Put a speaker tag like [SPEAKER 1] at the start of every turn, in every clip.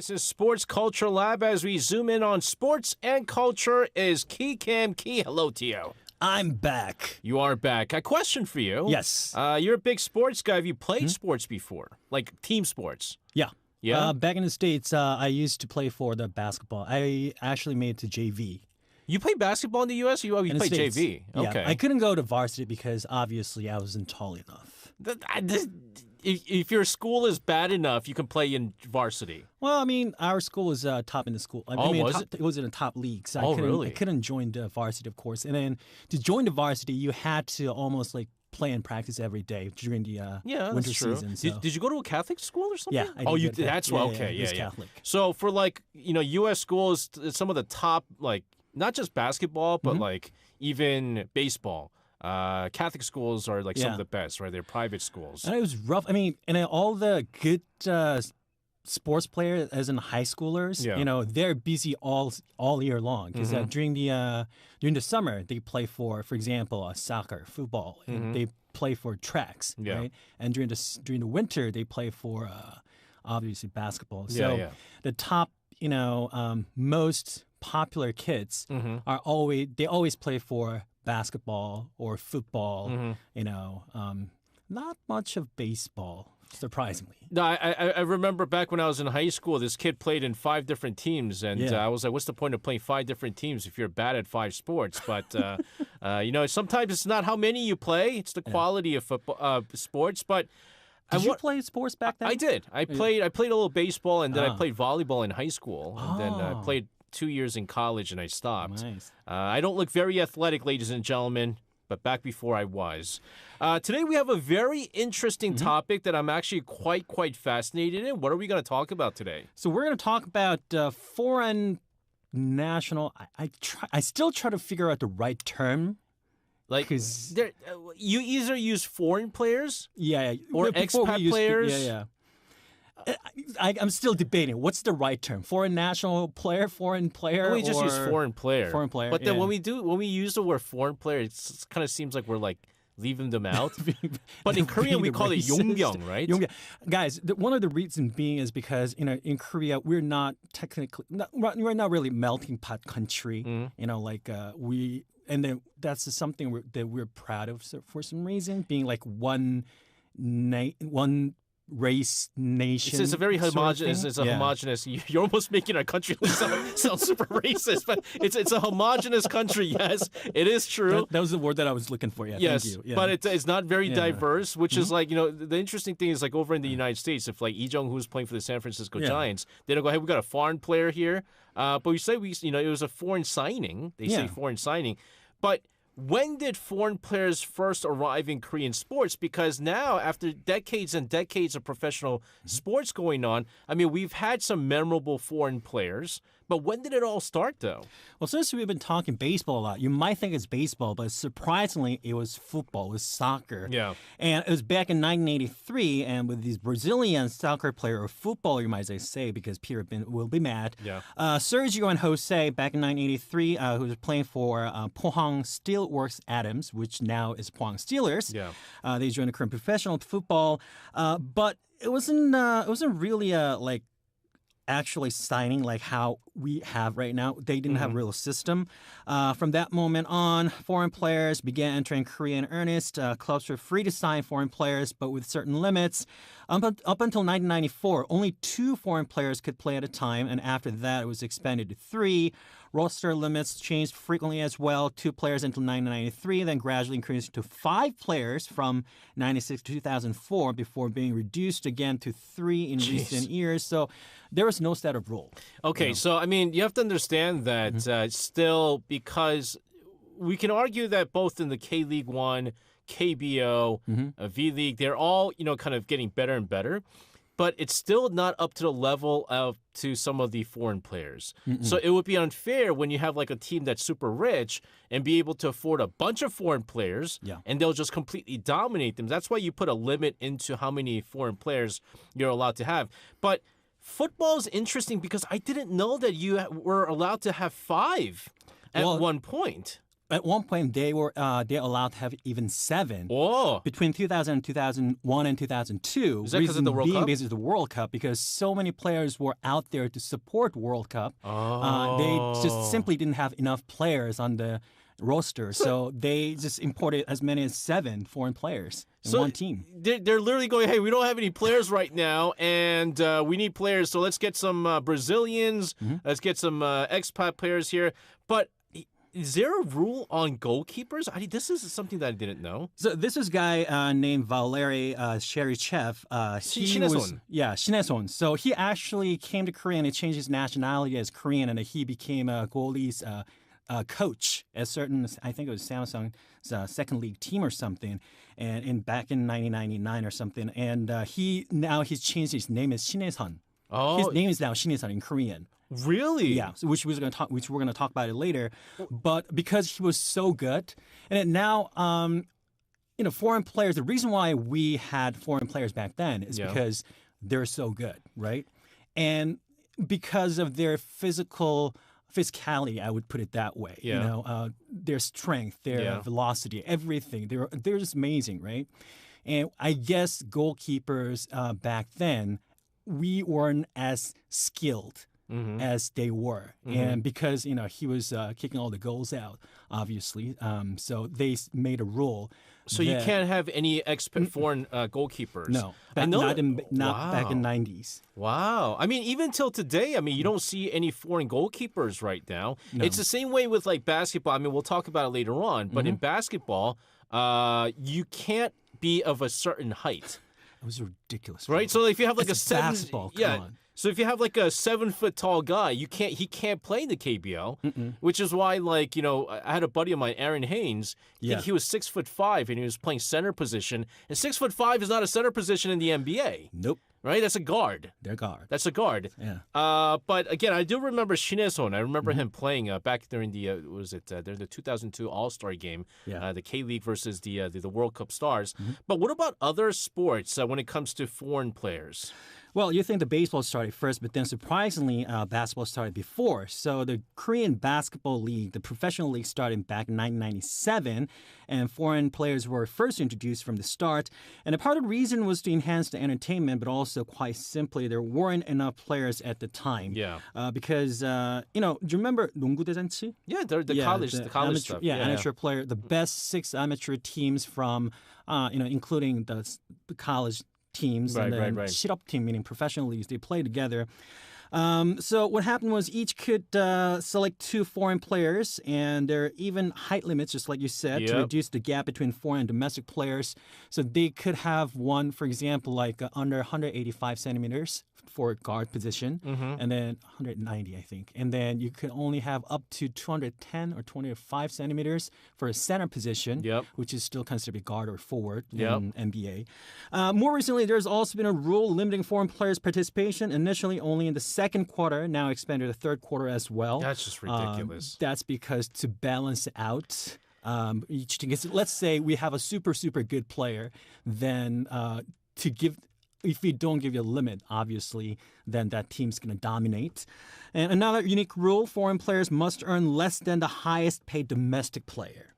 [SPEAKER 1] This is Sports Culture Lab. As we zoom in on sports and culture is Key Cam Key. Hello to you.
[SPEAKER 2] I'm back.
[SPEAKER 1] You are back. A question for you.
[SPEAKER 2] Yes.
[SPEAKER 1] You're a big sports guy. Have you played sports before? Like team sports?
[SPEAKER 2] Yeah.
[SPEAKER 1] Yeah?
[SPEAKER 2] Back in the States, I used to play for the basketball. I actually made it to JV.
[SPEAKER 1] You play basketball in the U.S.? You
[SPEAKER 2] In the
[SPEAKER 1] play
[SPEAKER 2] States.
[SPEAKER 1] JV? Okay.
[SPEAKER 2] Yeah, I couldn't go to varsity because obviously I wasn't tall enough.
[SPEAKER 1] If your school is bad enough, you can play in varsity.
[SPEAKER 2] Well, I mean, our school was top in the school. I
[SPEAKER 1] Oh,
[SPEAKER 2] mean,
[SPEAKER 1] was
[SPEAKER 2] it was in the top league, so
[SPEAKER 1] Oh, really?
[SPEAKER 2] I couldn't join the varsity, of course. And then to join the varsity, you had to almost like play and practice every day during the
[SPEAKER 1] Yeah,
[SPEAKER 2] winter
[SPEAKER 1] that's true.
[SPEAKER 2] season. So.
[SPEAKER 1] Did you go to a Catholic school or something?
[SPEAKER 2] Yeah, I
[SPEAKER 1] Oh,
[SPEAKER 2] did
[SPEAKER 1] you
[SPEAKER 2] go to
[SPEAKER 1] did.
[SPEAKER 2] Catholic.
[SPEAKER 1] That's why.
[SPEAKER 2] Yeah,
[SPEAKER 1] Okay,
[SPEAKER 2] it was
[SPEAKER 1] yeah.
[SPEAKER 2] Catholic.
[SPEAKER 1] So for like U.S. schools, some of the top not just basketball, but like even baseball. Catholic schools are like some of the best, right? They're private schools.
[SPEAKER 2] And it was rough. I mean, and then all the good sports players, as in high schoolers, they're busy all year long because during the summer they play for example, soccer, football, and they play for tracks, right? And during the winter they play for obviously basketball. So the top, most popular kids are always play for basketball or football, not much of baseball, surprisingly.
[SPEAKER 1] No, I remember back when I was in high school, this kid played in 5 different teams, and I was like, what's the point of playing 5 different teams if you're bad at 5 sports? But, sometimes it's not how many you play, it's the quality of football, sports, but...
[SPEAKER 2] Did you play sports back then?
[SPEAKER 1] I did. I played a little baseball, and then I played volleyball in high school, and then I played 2 years in college, and I stopped.
[SPEAKER 2] Nice.
[SPEAKER 1] I don't look very athletic, ladies and gentlemen, but back before I was. Today we have a very interesting topic that I'm actually quite fascinated in. What are we going to talk about today?
[SPEAKER 2] So we're going to talk about foreign national. I still try to figure out the right term.
[SPEAKER 1] Like, you either use foreign players, or
[SPEAKER 2] before
[SPEAKER 1] expat players.
[SPEAKER 2] Yeah. I'm still debating. What's the right term? Foreign national player, foreign player?
[SPEAKER 1] We just use foreign player.
[SPEAKER 2] Foreign player.
[SPEAKER 1] But then when we use the word foreign player, it kind of seems like we're like leaving them out. But in Korean, we call it yongbyung, right?
[SPEAKER 2] Yongbyung. Guys, one of the reasons being is because in Korea we're not we're not really melting pot country. And then that's something that we're proud of for some reason, being like one race nation.
[SPEAKER 1] It's a very homogenous. It's a homogenous. You're almost making our country sound super racist, but it's a homogenous country. Yes, it is true.
[SPEAKER 2] That was the word that I was looking for. Yeah,
[SPEAKER 1] yes,
[SPEAKER 2] thank you. Yeah.
[SPEAKER 1] But it's not very diverse, which is like the interesting thing is like over in the United States, if like Lee Jung-hoo's playing for the San Francisco Giants, they don't go, hey, we got a foreign player here, but we say it was a foreign signing. They say foreign signing, but. When did foreign players first arrive in Korean sports? Because now, after decades and decades of professional sports going on, I mean, we've had some memorable foreign players. But when did it all start, though?
[SPEAKER 2] Well, since we've been talking baseball a lot, you might think it's baseball, but surprisingly, it was football, it was soccer.
[SPEAKER 1] Yeah.
[SPEAKER 2] And it was back in 1983, and with these Brazilian soccer player, or footballer, you might say, because Peter will be mad.
[SPEAKER 1] Yeah.
[SPEAKER 2] Sergio and Jose, back in 1983, who was playing for Pohang Steelworks Adams, which now is Pohang Steelers.
[SPEAKER 1] Yeah.
[SPEAKER 2] They joined the Korean professional football, but it wasn't really like actually signing like how we have right now. They didn't have a real system. From that moment on, foreign players began entering Korea in earnest. Clubs were free to sign foreign players, but with certain limits. Up until 1994, only 2 foreign players could play at a time, and after that, it was expanded to 3. Roster limits changed frequently as well. 2 players until 1993, then gradually increased to 5 players from 96 to 2004 before being reduced again to 3 in recent years. So there was no set of rule.
[SPEAKER 1] Okay, so I mean, you have to understand that still, because we can argue that both in the K-League 1, KBO, V-League, they're all, kind of getting better and better. But it's still not up to the level to some of the foreign players. So it would be unfair when you have like a team that's super rich and be able to afford a bunch of foreign players and they'll just completely dominate them. That's why you put a limit into how many foreign players you're allowed to have. But football is interesting because I didn't know that you were allowed to have 5 at one point.
[SPEAKER 2] at one point they were they allowed to have even 7.
[SPEAKER 1] Oh,
[SPEAKER 2] Between 2000 and 2001 and 2002.
[SPEAKER 1] Is that 'cause of the World
[SPEAKER 2] being
[SPEAKER 1] Cup?
[SPEAKER 2] because of the World Cup, because so many players were out there to support World Cup. They just simply didn't have enough players on the roster, so they just imported as many as 7 foreign players in one team.
[SPEAKER 1] They're literally going, hey, we don't have any players right now, and we need players, so let's get some Brazilians, let's get some expat players here. But is there a rule on goalkeepers? This is something that I didn't know.
[SPEAKER 2] So this is a guy named Valery Sherichev. Shineson. So he actually came to Korea and he changed his nationality as Korean, and he became a goalie's coach at certain, I think it was Samsung's second league team or something, and back in 1999 or something. And he's changed his name as Shineson.
[SPEAKER 1] Oh,
[SPEAKER 2] His name is now Shineson in Korean.
[SPEAKER 1] really?
[SPEAKER 2] Yeah, so which we're going to talk about it later. But because he was so good, and now foreign players. The reason why we had foreign players back then is because they're so good, right? And because of their physicality, I would put it that way.
[SPEAKER 1] Yeah.
[SPEAKER 2] Their strength, their velocity, everything. They're just amazing, right? And I guess goalkeepers back then, we weren't as skilled as they were, and because he was kicking all the goals out, obviously. So they made a rule.
[SPEAKER 1] So you can't have any foreign goalkeepers.
[SPEAKER 2] No, not back in '90s.
[SPEAKER 1] Wow. I mean, even till today, you don't see any foreign goalkeepers right now.
[SPEAKER 2] No.
[SPEAKER 1] It's the same way with like basketball. I mean, we'll talk about it later on. But in basketball, you can't be of a certain height.
[SPEAKER 2] It was ridiculous,
[SPEAKER 1] right? So if you have like
[SPEAKER 2] it's basketball, come on.
[SPEAKER 1] So if you have like a 7 foot tall guy, he can't play in the KBL, which is why I had a buddy of mine, Aaron Haynes. I think he was 6'5" and he was playing center position. And 6'5" is not a center position in the NBA.
[SPEAKER 2] Nope.
[SPEAKER 1] Right? That's a guard.
[SPEAKER 2] They're guard.
[SPEAKER 1] That's a guard.
[SPEAKER 2] Yeah.
[SPEAKER 1] But again, I do remember Shineson. I remember him playing back during the during the 2002 All-Star game, the K-League versus the World Cup Stars. But what about other sports when it comes to foreign players?
[SPEAKER 2] Well, you think the baseball started first, but then surprisingly, basketball started before. So the Korean Basketball League, the professional league, started back in 1997, and foreign players were first introduced from the start. And a part of the reason was to enhance the entertainment, but also quite simply, there weren't enough players at the time.
[SPEAKER 1] Yeah.
[SPEAKER 2] Because, do you remember 농구 대잔치?
[SPEAKER 1] Yeah, the college
[SPEAKER 2] amateur,
[SPEAKER 1] stuff.
[SPEAKER 2] Amateur player, the best 6 amateur teams from, including the college teams and then 실업 team, meaning professional leagues, they play together. So what happened was each could select 2 foreign players, and there are even height limits, just like you said, to reduce the gap between foreign and domestic players. So they could have one, for example, like under 185 centimeters for guard position, and then 190, I think. And then you could only have up to 210 or 25 centimeters for a center position, which is still considered a guard or forward in NBA. More recently, there's also been a rule limiting foreign players' participation, initially only in the second quarter, now expanded to the third quarter as well.
[SPEAKER 1] That's just ridiculous.
[SPEAKER 2] That's because to balance out each team, let's say we have a super, super good player, then if we don't give you a limit, obviously, then that team's going to dominate. And another unique rule, foreign players must earn less than the highest paid domestic player.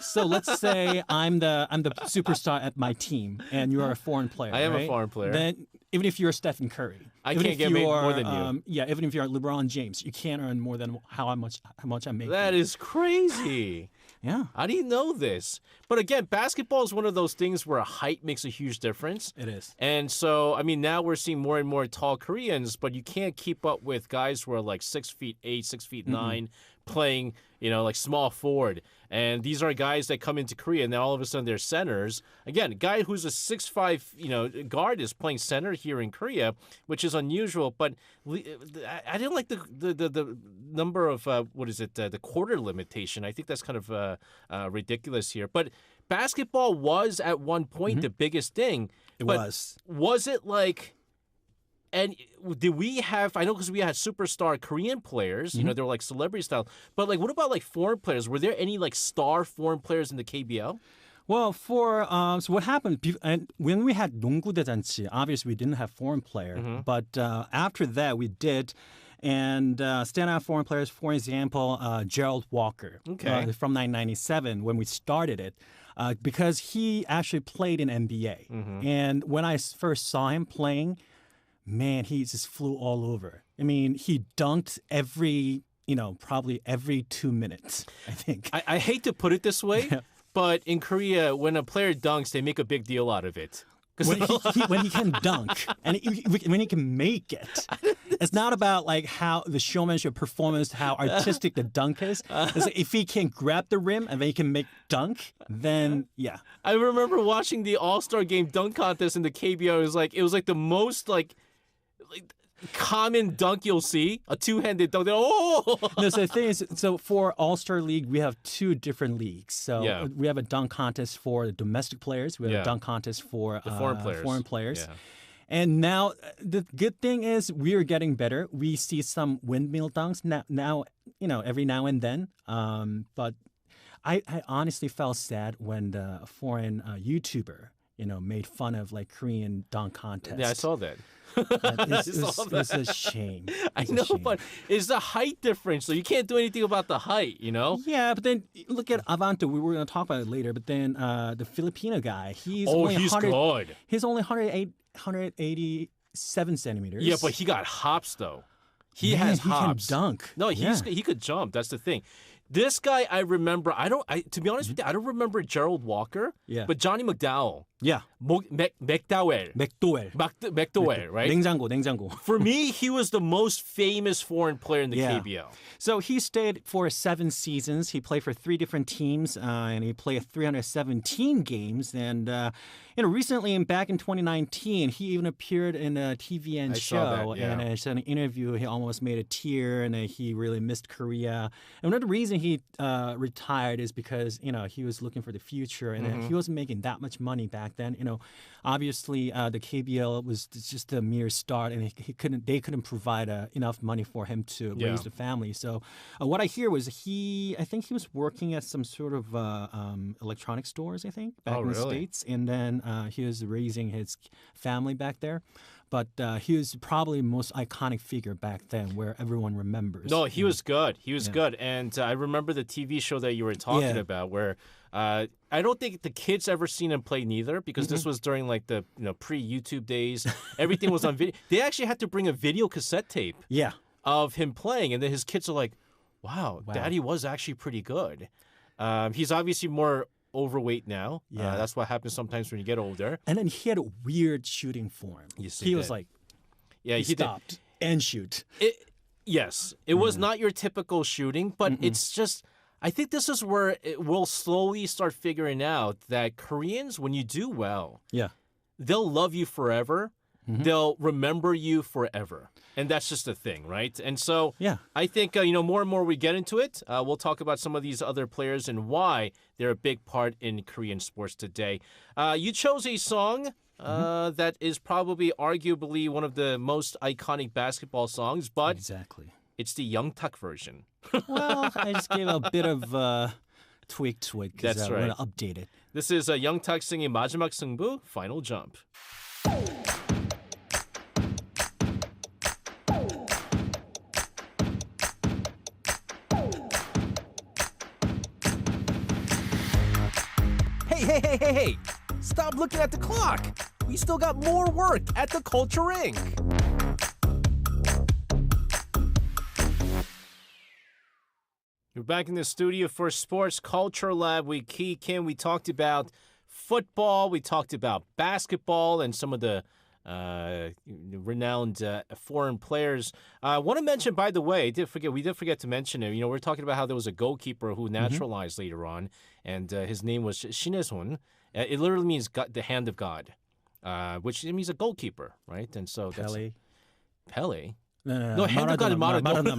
[SPEAKER 2] So let's say I'm the superstar at my team, and you are a forein player.
[SPEAKER 1] I am
[SPEAKER 2] right?
[SPEAKER 1] a foreign player.
[SPEAKER 2] Then even if you're Stephen Curry,
[SPEAKER 1] I can't get paid more than you.
[SPEAKER 2] Yeah, even if you're LeBron James, you can't earn more than how much I'm making.
[SPEAKER 1] That is crazy.
[SPEAKER 2] Yeah.
[SPEAKER 1] How do you know this? But again, basketball is one of those things where height makes a huge difference.
[SPEAKER 2] It is.
[SPEAKER 1] And so, now we're seeing more and more tall Koreans, but you can't keep up with guys who are like 6'8", 6'9", playing, like small forward. And these are guys that come into Korea, and then all of a sudden they're centers. Again, a guy who's a 6'5", guard is playing center here in Korea, which is unusual. But I didn't like the number of the quarter limitation. I think that's kind of ridiculous here. But basketball was at one point the biggest thing. Was it like? And did we have, I know because we had superstar Korean players, they were like celebrity style, but like what about like foreign players? Were there any like star foreign players in the KBL?
[SPEAKER 2] Well, so what happened, and when we had 농구 대잔치, obviously we didn't have foreign player, but after that we did. And standout foreign players, for example, Gerald Walker from 1997 when we started it, because he actually played in NBA. And when I first saw him playing, man, he just flew all over. I mean, he dunked probably every 2 minutes, I think.
[SPEAKER 1] I hate to put it this way, but in Korea, when a player dunks, they make a big deal out of it.
[SPEAKER 2] When he can dunk and when he can make it, it's not about like how the showmanship performance, how artistic the dunk is. It's like if he can grab the rim and then he can make dunk, then yeah.
[SPEAKER 1] I remember watching the All-Star Game dunk contest in the KBO. It was like the most like common dunk you'll see, a two-handed dunk. Oh!
[SPEAKER 2] No, so the thing is, so for All-Star League, we have two different leagues. So we have a dunk contest for the domestic players. We have a dunk contest for
[SPEAKER 1] the
[SPEAKER 2] foreign players.
[SPEAKER 1] Yeah.
[SPEAKER 2] And now the good thing is we are getting better. We see some windmill dunks now every now and then. But I honestly felt sad when the foreign YouTuber, made fun of like Korean dunk contest.
[SPEAKER 1] Yeah, I saw that.
[SPEAKER 2] It's a shame.
[SPEAKER 1] I know, but it's the height difference, so you can't do anything about the height,
[SPEAKER 2] Yeah, but then look at Avanto. We were going to talk about it later, but then the Filipino guy, he's
[SPEAKER 1] good.
[SPEAKER 2] He's only 187 centimeters.
[SPEAKER 1] Yeah, but he got hops, though. He has hops.
[SPEAKER 2] He can dunk.
[SPEAKER 1] No, he could jump. That's the thing. This guy, I remember. To be honest with you, I don't remember Gerald Walker.
[SPEAKER 2] Yeah.
[SPEAKER 1] But Johnny McDowell.
[SPEAKER 2] Yeah.
[SPEAKER 1] McDowell, right?
[SPEAKER 2] 냉장고.
[SPEAKER 1] For me, he was the most famous foreign player in the KBL.
[SPEAKER 2] So he stayed for 7 seasons. He played for 3 different teams, and he played 317 games. And recently, back in 2019, he even appeared in a TVN show. And in an interview, he almost made a tear, and he really missed Korea. And one of the reasons he retired is because he was looking for the future, and he wasn't making that much money back then. Obviously the KBL was just a mere start, and they couldn't provide enough money for him to raise the family. So what I hear was I think he was working at some sort of electronic stores, I think, back in the States, and then he was raising his family back there. But he was probably the most iconic figure back then where everyone remembers.
[SPEAKER 1] No, he was good. He was good. And I remember the TV show that you were talking about where I don't think the kids ever seen him play neither, because this was during like the pre-YouTube days. Everything was on video. They actually had to bring a video cassette tape of him playing. And then his kids are like, wow, Daddy was actually pretty good. He's obviously more overweight now. Yeah, that's what happens sometimes when you get older.
[SPEAKER 2] And then he had a weird shooting form.
[SPEAKER 1] Yes,
[SPEAKER 2] he was like, he stopped and shoot.
[SPEAKER 1] It was not your typical shooting, but it's just, I think this is where we'll slowly start figuring out that Koreans, when you do well, they'll love you forever. They'll remember you forever. And that's just the thing, right? And so I think, more and more we get into it, we'll talk about some of these other players and why they're a big part in Korean sports today. You chose a song that is probably arguably one of the most iconic basketball songs, but it's the Youngtak version.
[SPEAKER 2] Well, I just gave a bit of tweak to it because I want to update it.
[SPEAKER 1] This is Youngtak singing 마지막 승부, Final Jump. Hey! Stop looking at the clock! We still got more work at the Culture Inc. We're back in the studio for Sports Culture Lab. We talked about football, we talked about basketball, and some of the renowned foreign players. I want to mention, by the way, we did forget to mention it. We're talking about how there was a goalkeeper who naturalized later on, and his name was Shinezun. It literally means God, the hand of God, which means a goalkeeper, right? And so Pele. No, hand of God is Maradona.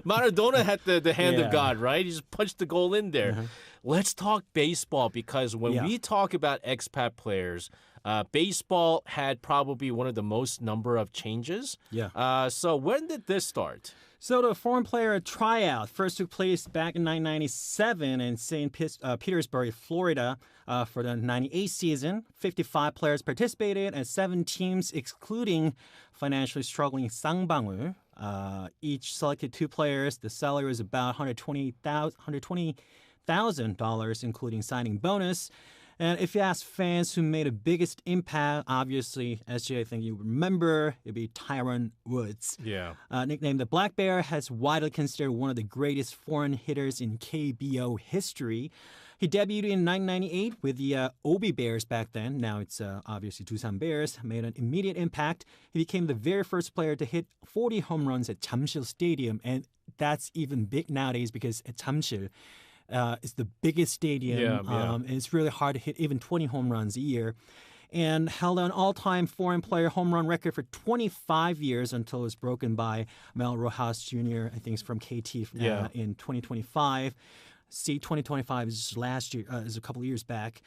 [SPEAKER 1] Maradona had the hand of God, right? He just punched the goal in there. Let's talk baseball, because when we talk about expat players, baseball had probably one of the most number of changes. So when did this start?
[SPEAKER 2] So the foreign player tryout first took place back in 1997 in St. Petersburg, Florida, for the 98 season. 55 players participated and 7 teams, excluding financially struggling Sangbangul, Each selected 2 players. The salary was about $120,000, including signing bonus. And if you ask fans who made the biggest impact, obviously, SJ, I think you remember, it'd be Tyrone Woods.
[SPEAKER 1] Yeah.
[SPEAKER 2] Nicknamed the Black Bear, has widely considered one of the greatest foreign hitters in KBO history. He debuted in 1998 with the Obi Bears back then. Now it's obviously Doosan Bears. Made an immediate impact. He became the very first player to hit 40 home runs at Jamsil Stadium. And that's even big nowadays because at Jamsil, it's the biggest stadium, and it's really hard to hit even 20 home runs a year. And held an all-time foreign player home run record for 25 years until it was broken by Mel Rojas Jr., I think it's from KT in 2025. See, 2025 is just last year, is a couple of years back.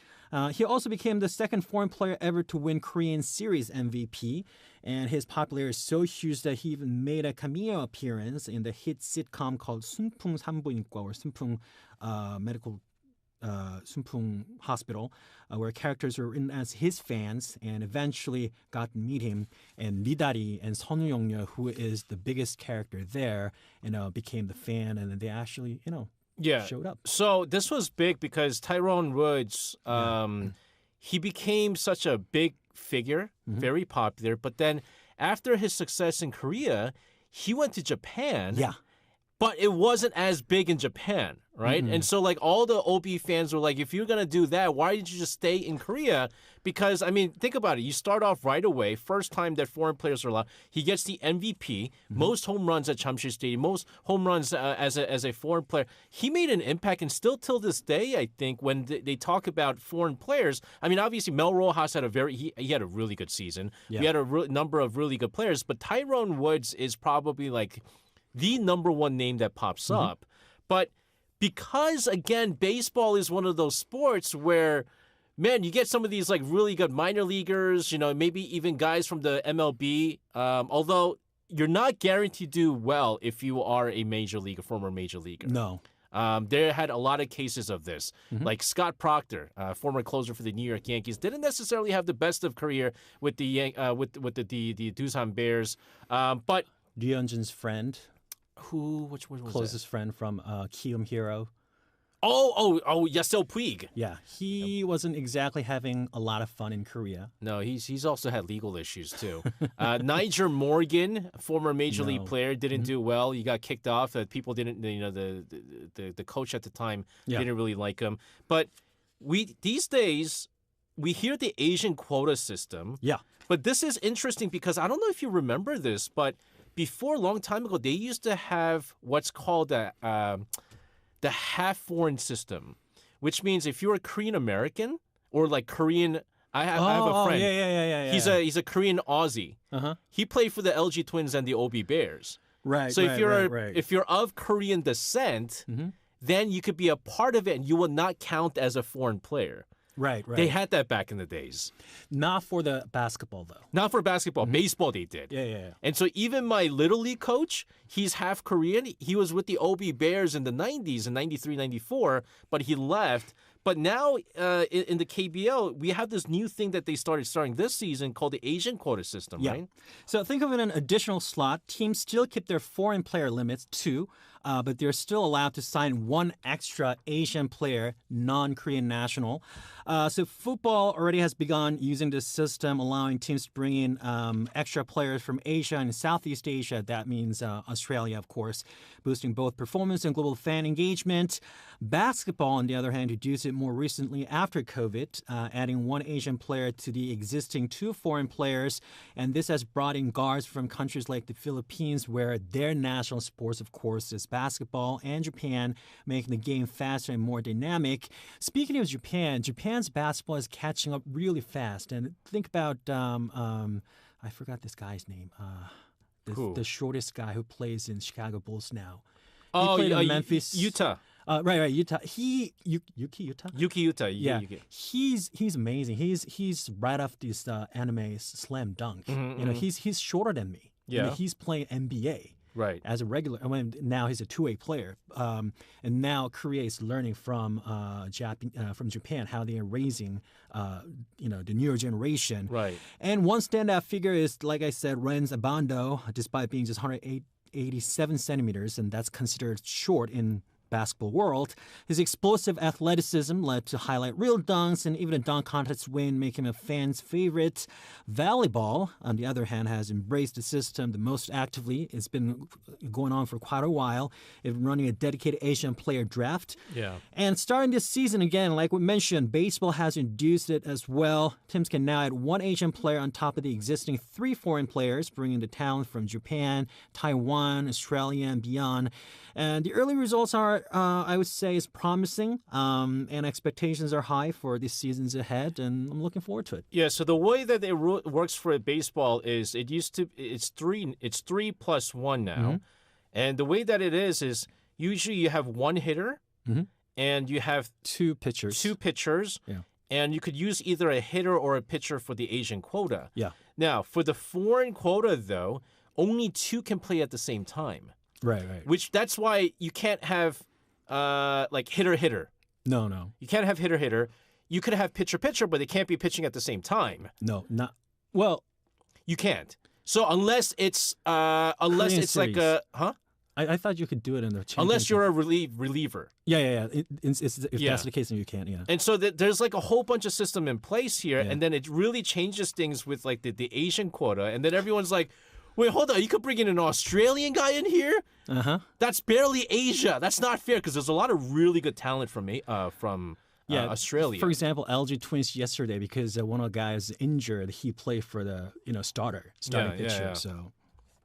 [SPEAKER 2] He also became the second foreign player ever to win Korean Series MVP. And his popularity is so huge that he even made a cameo appearance in the hit sitcom called Sunpung Sanbuin과, or Sunpung Medical Sunpung Hospital, where characters were written as his fans, and eventually got to meet him. And Midari and Son Young-yeol, who is the biggest character there, became the fan, and they actually, showed up.
[SPEAKER 1] So this was big because Tyrone Woods, he became such a big figure, very popular. But then after his success in Korea, he went to Japan.
[SPEAKER 2] Yeah.
[SPEAKER 1] But it wasn't as big in Japan, right? And so like all the OB fans were like, if you're going to do that, why did you just stay in Korea? Because, I mean, think about it. You start off right away, first time that foreign players are allowed. He gets the MVP, most home runs at Jamsil Stadium, most home runs as a foreign player. He made an impact, and still till this day, I think, when they talk about foreign players, I mean, obviously Mel Rojas had he had a really good season.
[SPEAKER 2] Yeah.
[SPEAKER 1] We had a number of really good players, but Tyrone Woods is probably like the number one name that pops up. But because, again, baseball is one of those sports where, man, you get some of these like really good minor leaguers, maybe even guys from the MLB, although you're not guaranteed to do well if you are a former major leaguer.
[SPEAKER 2] No.
[SPEAKER 1] There had a lot of cases of this. Like Scott Proctor, former closer for the New York Yankees, didn't necessarily have the best of career with the Doosan Bears. But
[SPEAKER 2] Ryunjin's friend.
[SPEAKER 1] Which one was
[SPEAKER 2] closest friend from Kium Hero.
[SPEAKER 1] Oh, Yasel Puig.
[SPEAKER 2] Yeah, he wasn't exactly having a lot of fun in Korea.
[SPEAKER 1] No, he's also had legal issues too. Niger Morgan, former major league player, didn't do well. He got kicked off. People didn't, the coach at the time didn't really like him. But these days we hear the Asian quota system.
[SPEAKER 2] Yeah.
[SPEAKER 1] But this is interesting because I don't know if you remember this, but before, a long time ago, they used to have what's called the half foreign system, which means if you're a Korean American or like Korean, I have a friend.
[SPEAKER 2] Yeah.
[SPEAKER 1] He's a Korean Aussie. He played for the LG Twins and the OB Bears.
[SPEAKER 2] Right.
[SPEAKER 1] So if you're of Korean descent, then you could be a part of it, and you will not count as a foreign player.
[SPEAKER 2] Right.
[SPEAKER 1] They had that back in the days.
[SPEAKER 2] Not for the basketball, though.
[SPEAKER 1] Not for basketball. Baseball, they did.
[SPEAKER 2] Yeah.
[SPEAKER 1] And so even my Little League coach, he's half Korean. He was with the OB Bears in the 90s, in 93, 94, but he left. But now in the KBL, we have this new thing that they starting this season called the Asian quota system, right?
[SPEAKER 2] So think of it an additional slot. Teams still keep their foreign player limits, 2, but they're still allowed to sign 1 extra Asian player, non-Korean national. So football already has begun using this system, allowing teams to bring in extra players from Asia and Southeast Asia. That means Australia, of course, boosting both performance and global fan engagement. Basketball, on the other hand, introduced it more recently after COVID, adding 1 Asian player to the existing 2 foreign players. And this has brought in guards from countries like the Philippines, where their national sports, of course, is basketball, and Japan, making the game faster and more dynamic. Speaking of Japan, Japan's basketball is catching up really fast. And think about, I forgot this guy's name, the shortest guy who plays in Chicago Bulls now. He played in Memphis.
[SPEAKER 1] Utah.
[SPEAKER 2] Right, Utah. Yuki Utah.
[SPEAKER 1] Yuki Utah.
[SPEAKER 2] Yeah, he's amazing. He's right off this anime Slam Dunk. He's shorter than me.
[SPEAKER 1] Yeah,
[SPEAKER 2] he's playing NBA.
[SPEAKER 1] Right.
[SPEAKER 2] As a regular, now he's a 2-way player, and now Korea is learning from Japan how they are raising, the newer generation.
[SPEAKER 1] Right.
[SPEAKER 2] And one standout figure is, like I said, Renz Abando, despite being just 108 187 centimeters, and that's considered short in basketball world. His explosive athleticism led to highlight reel dunks and even a dunk contest win, making him a fan's favorite. Volleyball, on the other hand, has embraced the system the most actively. It's been going on for quite a while. It's running a dedicated Asian player draft.
[SPEAKER 1] Yeah.
[SPEAKER 2] And starting this season again, like we mentioned, baseball has introduced it as well. Teams can now add one Asian player on top of the existing 3 foreign players, bringing the talent from Japan, Taiwan, Australia, and beyond. And the early results are, I would say, is promising, and expectations are high for the seasons ahead, and I'm looking forward to it.
[SPEAKER 1] Yeah, so the way that it works for baseball is it's 3 plus 1 now. And the way that it is usually you have one hitter and you have
[SPEAKER 2] 2 pitchers.
[SPEAKER 1] Yeah. And you could use either a hitter or a pitcher for the Asian quota.
[SPEAKER 2] Yeah.
[SPEAKER 1] Now, for the foreign quota, though, only 2 can play at the same time.
[SPEAKER 2] Right.
[SPEAKER 1] That's why you can't have like hitter.
[SPEAKER 2] No.
[SPEAKER 1] You can't have hitter. You could have pitcher, but they can't be pitching at the same time.
[SPEAKER 2] No, not well.
[SPEAKER 1] You can't. So unless it's like
[SPEAKER 2] series. I thought you could do it in the championship.
[SPEAKER 1] Unless you're a reliever.
[SPEAKER 2] Yeah. If that's the case, then you can't. Yeah.
[SPEAKER 1] And so there's like a whole bunch of system in place here, and then it really changes things with like the Asian quota, and then everyone's like, wait, hold on. You could bring in an Australian guy in here? That's barely Asia. That's not fair because there's a lot of really good talent from Australia.
[SPEAKER 2] For example, LG Twins yesterday, because one of the guys injured, he played for the starting pitcher.
[SPEAKER 1] Yeah.
[SPEAKER 2] So.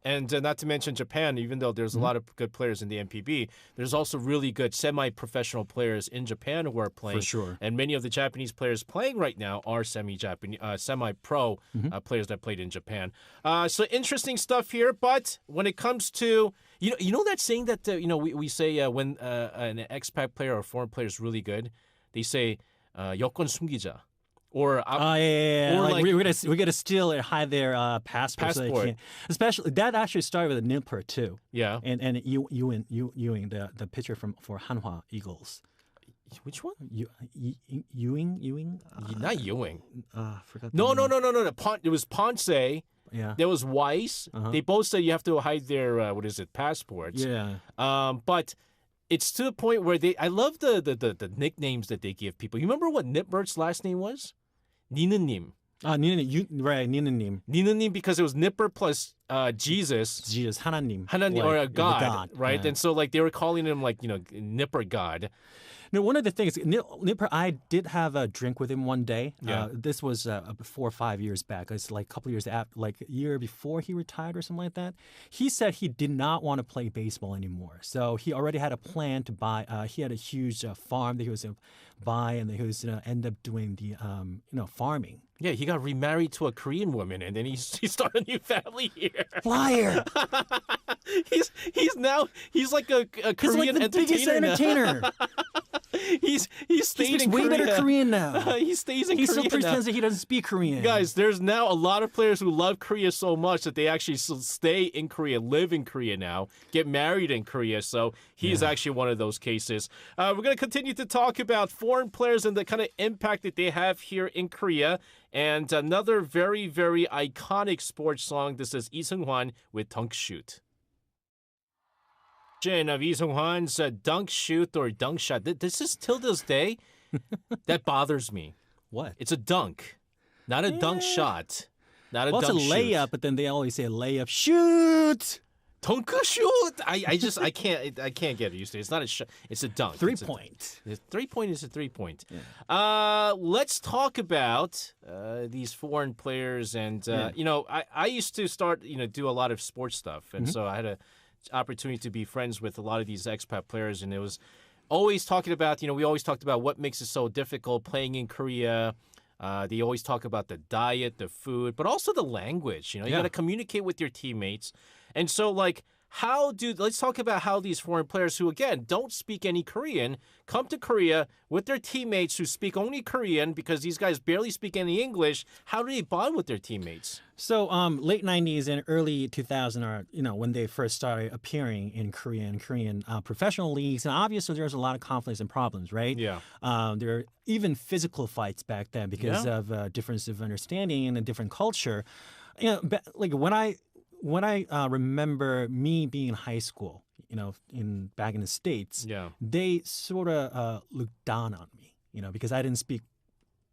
[SPEAKER 1] And not to mention Japan, even though there's a lot of good players in the NPB, there's also really good semi-professional players in Japan who are playing.
[SPEAKER 2] For sure.
[SPEAKER 1] And many of the Japanese players playing right now are semi-pro players that played in Japan. So interesting stuff here. But when it comes to, you know that saying that, we say when an expat player or foreign player is really good, they say, 여권 숨기자. Or
[SPEAKER 2] Or like we're gonna steal or hide their passport. So they can't. Especially that actually started with a Nipper too.
[SPEAKER 1] Yeah.
[SPEAKER 2] And Ewing, the pitcher for Hanwha Eagles.
[SPEAKER 1] Which one?
[SPEAKER 2] Ewing?
[SPEAKER 1] Not Ewing.
[SPEAKER 2] Forgot.
[SPEAKER 1] No. It was Ponce.
[SPEAKER 2] Yeah.
[SPEAKER 1] There was Weiss. They both said you have to hide their passports.
[SPEAKER 2] Yeah.
[SPEAKER 1] But it's to the point where I love the nicknames that they give people. You remember what Nippert's last name was? 니느님.
[SPEAKER 2] Right, 니느님.
[SPEAKER 1] 니느님 because it was Nipper plus Jesus.
[SPEAKER 2] Jesus, 하나님.
[SPEAKER 1] 하나님, or a god, right?
[SPEAKER 2] Yeah.
[SPEAKER 1] And so like they were calling him like, Nipper God.
[SPEAKER 2] No, one of the things, Nipper, I did have a drink with him one day.
[SPEAKER 1] Yeah.
[SPEAKER 2] This was 4 or 5 years back. It's like a couple years after, like a year before he retired or something like that. He said he did not want to play baseball anymore. So he already had a plan to buy. He had a huge farm that he was going to buy, and he was going to end up doing the, farming.
[SPEAKER 1] Yeah, he got remarried to a Korean woman, and then he started a new family here.
[SPEAKER 2] Liar!
[SPEAKER 1] he's like a Korean
[SPEAKER 2] like the biggest entertainer.
[SPEAKER 1] He's staying in
[SPEAKER 2] way
[SPEAKER 1] Korea.
[SPEAKER 2] better Korean now.
[SPEAKER 1] He stays in Korea.
[SPEAKER 2] He still pretends that he doesn't speak Korean.
[SPEAKER 1] Guys, there's now a lot of players who love Korea so much that they actually stay in Korea, live in Korea now, get married in Korea. So he's actually one of those cases. We're going to continue to talk about foreign players and the kind of impact that they have here in Korea. And another very, very iconic sports song. This is Lee Seung-hwan with Dunk Shoot. Of Lee Seung-hwan's dunk shoot or dunk shot. This is till this day, that bothers me.
[SPEAKER 2] What?
[SPEAKER 1] It's a dunk, not a dunk shot. Not a dunk
[SPEAKER 2] it's a layup,
[SPEAKER 1] shoot.
[SPEAKER 2] But then they always say layup shoot.
[SPEAKER 1] Dunk shoot. I can't get used to it. It's not a shot. It's a dunk.
[SPEAKER 2] 3-point.
[SPEAKER 1] 3-point is a 3-point. Yeah. Let's talk about these foreign players, and I used to start do a lot of sports stuff, and so I had a opportunity to be friends with a lot of these expat players, and it was always talking about, we always talked about what makes it so difficult playing in Korea. They always talk about the diet, the food, but also the language. You got to communicate with your teammates. And so, let's talk about how these foreign players who, again, don't speak any Korean, come to Korea with their teammates who speak only Korean because these guys barely speak any English. How do they bond with their teammates?
[SPEAKER 2] So late 90s and early 2000 are, when they first started appearing in Korean professional leagues. And obviously there's a lot of conflicts and problems, right?
[SPEAKER 1] Yeah.
[SPEAKER 2] There are even physical fights back then because of difference of understanding and a different culture. Like when I when I remember me being in high school, back in the States,
[SPEAKER 1] Yeah.
[SPEAKER 2] they sort of looked down on me, because I didn't speak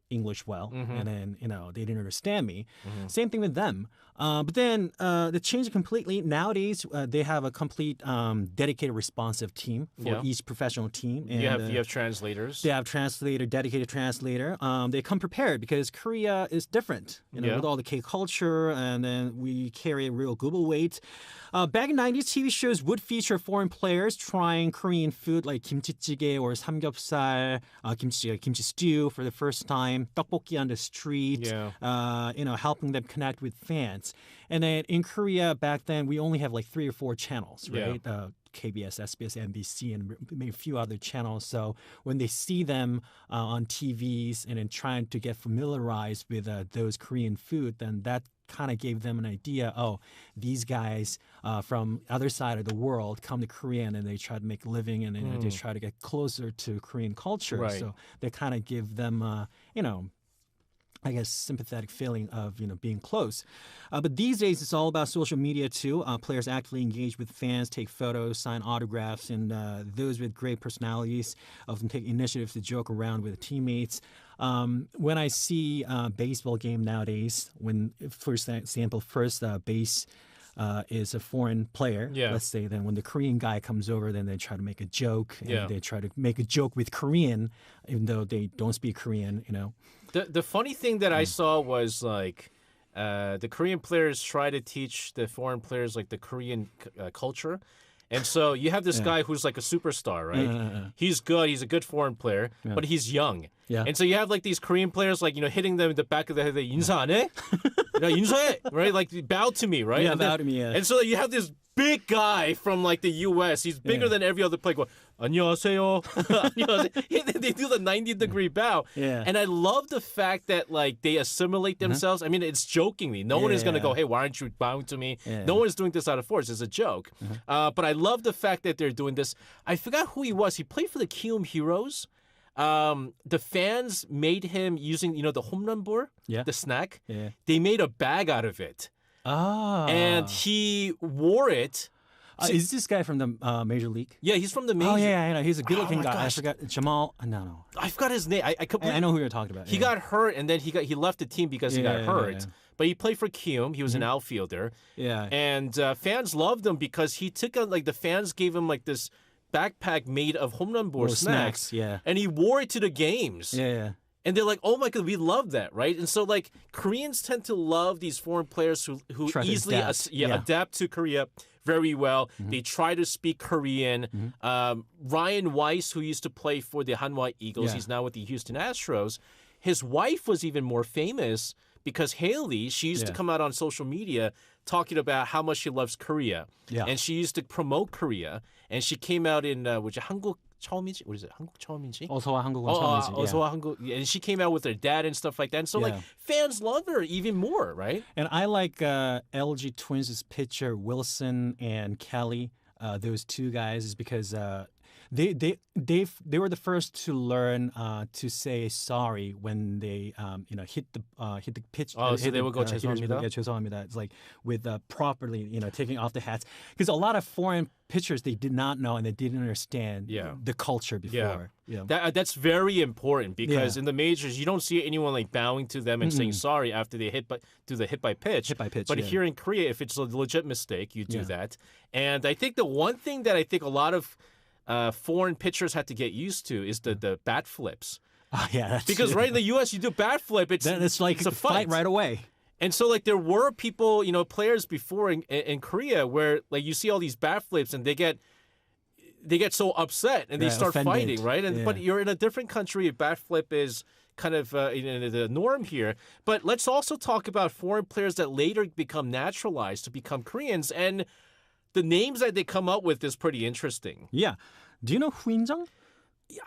[SPEAKER 2] English well, and then they didn't understand me. Same thing with them. But then they changed completely. Nowadays, they have a complete dedicated, responsive team for each professional team. And,
[SPEAKER 1] you have translators.
[SPEAKER 2] they have translator, dedicated translator. They come prepared because Korea is different, with all the K culture, and then we carry a real global weight. Back in 90s, TV shows would feature foreign players trying Korean food like kimchi or samgyeopsal, kimchi stew for the first time, tteokbokki on the street, helping them connect with fans. And then in Korea back then, we only have like 3 or 4 channels, right? KBS, SBS, NBC, and maybe a few other channels. So when they see them on TVs and then trying to get familiarized with those Korean food, then that kind of gave them an idea, these guys from other side of the world come to Korea and they try to make a living and they try to get closer to Korean culture.
[SPEAKER 1] Right.
[SPEAKER 2] So they kind of give them, I guess, sympathetic feeling of, being close. But these days, it's all about social media, too. Players actively engage with fans, take photos, sign autographs, and those with great personalities often take initiative to joke around with teammates. When I see a baseball game nowadays, when, for example, first base is a foreign player, let's say, then when the Korean guy comes over, then they try to make a joke, and they try to make a joke with Korean, even though they don't speak Korean,
[SPEAKER 1] The funny thing that I saw was like the Korean players try to teach the foreign players like the Korean culture. And so you have this guy who's like a superstar, right? He's good. He's a good foreign player, but he's young. And so you have like these Korean players like, hitting them in the back of the head, 인사 안 해? 인사해, right? Like bow to me, right?
[SPEAKER 2] Yeah, bow to me, yeah.
[SPEAKER 1] And so you have this big guy from like the U.S. He's bigger than every other player. Going, 안녕하세요. 안녕하세요. They do the 90-degree bow. And I love the fact that like they assimilate themselves. I mean, it's jokingly. No one is going to go, hey, why aren't you bowing to me? No one is doing this out of force. It's a joke. But I love the fact that they're doing this. I forgot who he was. He played for the Kium Heroes. The fans made him using, the home run ball, the snack. They made a bag out of it. And he wore it.
[SPEAKER 2] Is this guy from the Major League?
[SPEAKER 1] Yeah, he's from the Major.
[SPEAKER 2] Oh, yeah, I know. He's a good-looking guy.
[SPEAKER 1] gosh.
[SPEAKER 2] I forgot. Jamal. No.
[SPEAKER 1] I forgot his name.
[SPEAKER 2] I know who you're talking about.
[SPEAKER 1] He got hurt, and then he left the team because he got hurt. But he played for Kium. He was an outfielder. And fans loved him because he took the fans gave him like this backpack made of home run ball snacks. And he wore it to the games. And they're like, oh my God, we love that, right? And so like Koreans tend to love these foreign players who easily adapt to Korea very well. They try to speak Korean. Ryan Weiss, who used to play for the Hanwha Eagles, he's now with the Houston Astros. His wife was even more famous because Haley, she used to come out on social media talking about how much she loves Korea. And she used to promote Korea. And she came out in, 한국 처음이지? What is it? 한국 처음이지?
[SPEAKER 2] 어서와 한국은 처음이지.
[SPEAKER 1] 어서와 한국. And she came out with her dad and stuff like that. And so, like, fans love her even more, right?
[SPEAKER 2] And I like LG Twins' pitcher, Wilson and Kelly, those two guys, is because they were the first to learn to say sorry when they hit the pitch.
[SPEAKER 1] So they will go 죄송합니다.
[SPEAKER 2] 죄송합니다. It's like with properly taking off the hats, because a lot of foreign pitchers, they did not know and they didn't understand the culture before.
[SPEAKER 1] That's very important because in the majors you don't see anyone like bowing to them and saying sorry after they do the hit by pitch. But here in Korea, if it's a legit mistake, you do that. And I think the one thing that I think a lot of foreign pitchers had to get used to is the bat flips. Because right in the U.S. you do bat flip, it's
[SPEAKER 2] a fight right away.
[SPEAKER 1] And so like there were people, players before in Korea where like you see all these bat flips and they get so upset and they start fighting, right? But you're in a different country. A bat flip is kind of the norm here. But let's also talk about foreign players that later become naturalized to become Koreans, and the names that they come up with is pretty interesting.
[SPEAKER 2] Do you know Hu In-jung?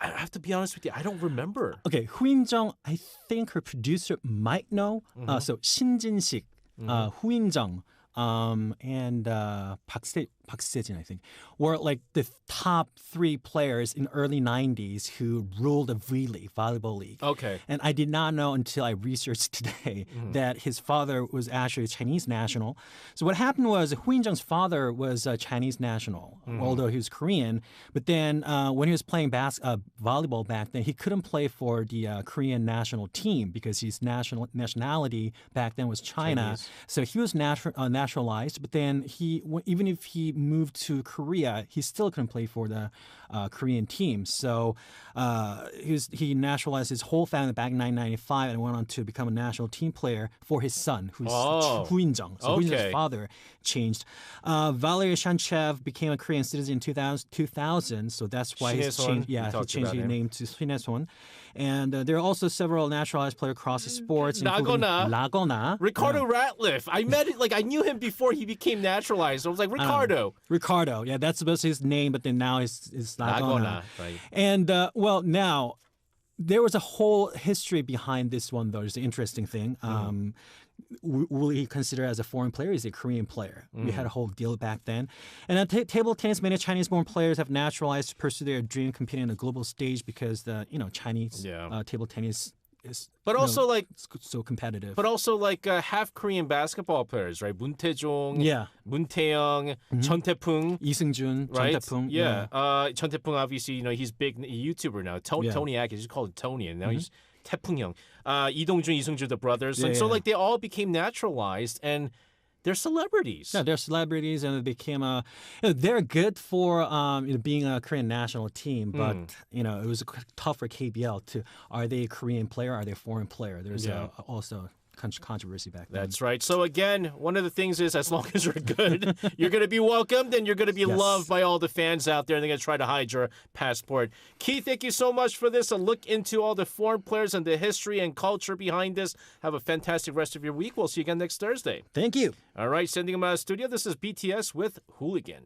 [SPEAKER 1] I have to be honest with you, I don't remember.
[SPEAKER 2] Okay, Hu In-jung, I think her producer might know. So Shin Jin-sik, Hu In-jung, and Park Park Se-jin, I think, were like the top 3 players in early 90s who ruled the V-League, volleyball league.
[SPEAKER 1] Okay.
[SPEAKER 2] And I did not know until I researched today that his father was actually a Chinese national. So what happened was Hu In-jung's father was a Chinese national, although he was Korean. But then when he was playing volleyball back then, he couldn't play for the Korean national team because his nationality back then was China.
[SPEAKER 1] Chinese.
[SPEAKER 2] So he was naturalized, but then even if he moved to Korea, he still couldn't play for the Korean team. So he naturalized his whole family back in 1995 and went on to become a national team player for his son, who's Hu In-jung. So Hu In-jung's father changed. Valery Shanchev became a Korean citizen in 2000, so that's why he changed his name to Shin-Hye-son. And there are also several naturalized players across the sports, including Lagona.
[SPEAKER 1] Ricardo Ratliff. I met it, I knew him before he became naturalized. I was like, Ricardo.
[SPEAKER 2] Ricardo, yeah, that's supposed to be his name, but then now it's Lagona.
[SPEAKER 1] Right.
[SPEAKER 2] And, now, there was a whole history behind this one, though. It's an interesting thing. Will he consider as a foreign player? Is he a Korean player? We had a whole deal back then. And table tennis, many Chinese-born players have naturalized to pursue their dream competing on a global stage because the Chinese table tennis is so competitive.
[SPEAKER 1] But also half Korean basketball players, right? Moon Tae-jong, Moon Tae-young, Chun Tae-pung,
[SPEAKER 2] Lee Seung-jun,
[SPEAKER 1] right?
[SPEAKER 2] Chun Tae-pung.
[SPEAKER 1] Chun Tae-pung obviously, he's big YouTuber now. Tony Atkins, he's called Tony, and now he's Tae-pung-young. Lee Dong-jun, Lee Seung-jun, the brothers. So they all became naturalized, and they're celebrities.
[SPEAKER 2] Yeah, they're celebrities, and they became they're good for being a Korean national team, but it was tough for KBL to. Are they a Korean player? Are they a foreign player? There's also controversy back then.
[SPEAKER 1] That's right. So again, one of the things is as long as you're good, you're going to be welcomed and you're going to be loved by all the fans out there, and they're going to try to hide your passport. Keith, thank you so much for this. A look into all the foreign players and the history and culture behind this. Have a fantastic rest of your week. We'll see you again next Thursday.
[SPEAKER 2] Thank you.
[SPEAKER 1] All right, sending them out of the studio. This is BTS with Hooligan.